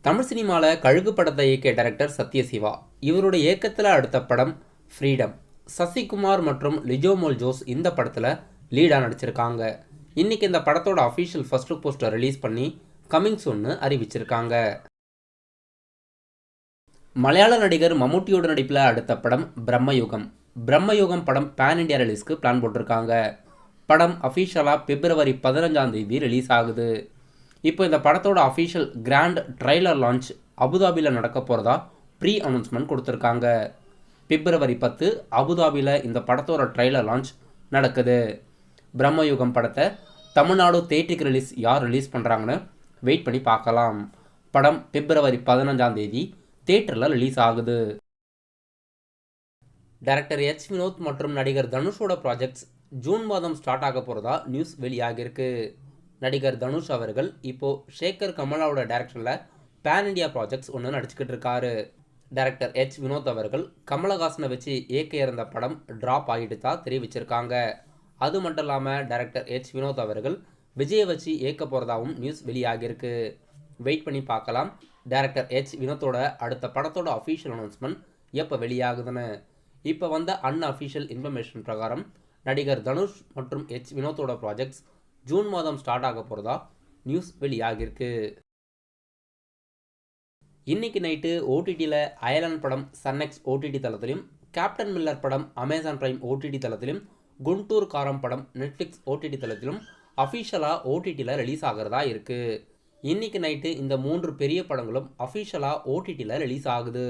தமிழ் சினிமாவில் கழுகு படத்தை இயக்கிய டைரக்டர் சத்யசிவா. இவருடைய இயக்கத்தில் அடுத்த படம் ஃப்ரீடம். சசிகுமார் மற்றும் லிஜோமோல் ஜோஸ் இந்த படத்தில் லீடாக நடிச்சிருக்காங்க. இன்றைக்கி இந்த படத்தோட official first look poster release பண்ணி கமிங் சூன்னு அறிவிச்சிருக்காங்க. மலையாள நடிகர் மம்முட்டியோட நடிப்பில் அடுத்த படம் பிரம்மயுகம். பிரம்மயுகம் படம் பேன் இண்டியா ரிலீஸ்க்கு பிளான் போட்டிருக்காங்க. படம் அஃபிஷியலாக பிப்ரவரி 15 ரிலீஸ் ஆகுது. இப்போ இந்த படத்தோட அஃபிஷியல் கிராண்ட் ட்ரைலர் லான்ச் அபுதாபியில் நடக்க போகிறதா ப்ரீ அனௌன்ஸ்மெண்ட் கொடுத்துருக்காங்க. பிப்ரவரி 10 அபுதாபியில் இந்த படத்தோட ட்ரைலர் லான்ச் நடக்குது. பிரம்மயுகம் படத்தை தமிழ்நாடு தேட்டருக்கு யார் ரிலீஸ் பண்ணுறாங்கன்னு வெயிட் பண்ணி பார்க்கலாம். படம் பிப்ரவரி 15 தேட்டரில் ரிலீஸ் ஆகுது. டைரக்டர் எச் வினோத் மற்றும் நடிகர் தனுஷோட ப்ராஜெக்ட்ஸ் ஜூன் மாதம் ஸ்டார்ட் ஆக போகிறதா நியூஸ் வெளியாகிருக்கு. நடிகர் தனுஷ் அவர்கள் இப்போது ஷேகர் கமலாவோட டைரக்ஷனில் பேன் இண்டியா ப்ராஜெக்ட்ஸ் ஒன்று நடிச்சுக்கிட்டு இருக்காரு. டைரக்டர் எச் வினோத் அவர்கள் கமலஹாசனை வச்சு இயக்க இருந்த படம் ட்ராப் ஆகிட்டு தான் தெரிவிச்சிருக்காங்க. அது மட்டும் இல்லாமல் டைரக்டர் எச் வினோத் அவர்கள் விஜயை வச்சு இயக்க போகிறதாகவும் நியூஸ் வெளியாகிருக்கு. வெயிட் பண்ணி பார்க்கலாம் டைரக்டர் எச் வினோத்தோட அடுத்த படத்தோட அஃபிஷியல் அனௌன்ஸ்மெண்ட் எப்போ வெளியாகுதுன்னு. இப்போ வந்த அன்அஃபிஷியல் இன்ஃபர்மேஷன் பிரகாரம் நடிகர் தனுஷ் மற்றும் எச் வினோத்தோட ப்ராஜெக்ட்ஸ் ஜூன் மாதம் ஸ்டார்ட் ஆக போகிறதா நியூஸ் வெளியாகிருக்கு. இன்னைக்கு நைட்டு ஓடிடியில் அயலான் படம் சன்நெக்ஸ் ஓடிடி தளத்திலும், கேப்டன் மில்லர் படம் அமேசான் பிரைம் ஓடிடி தளத்திலும், குண்டூர் காரம் படம் நெட்ஃப்ளிக்ஸ் ஓடிடி தளத்திலும் அஃபிஷியலாக ஓடிடியில் ரிலீஸ் ஆகிறதா இருக்குது. இன்னைக்கு நைட்டு இந்த 3 பெரிய படங்களும் அஃபிஷியலாக ஓடிடியில் ரிலீஸ் ஆகுது.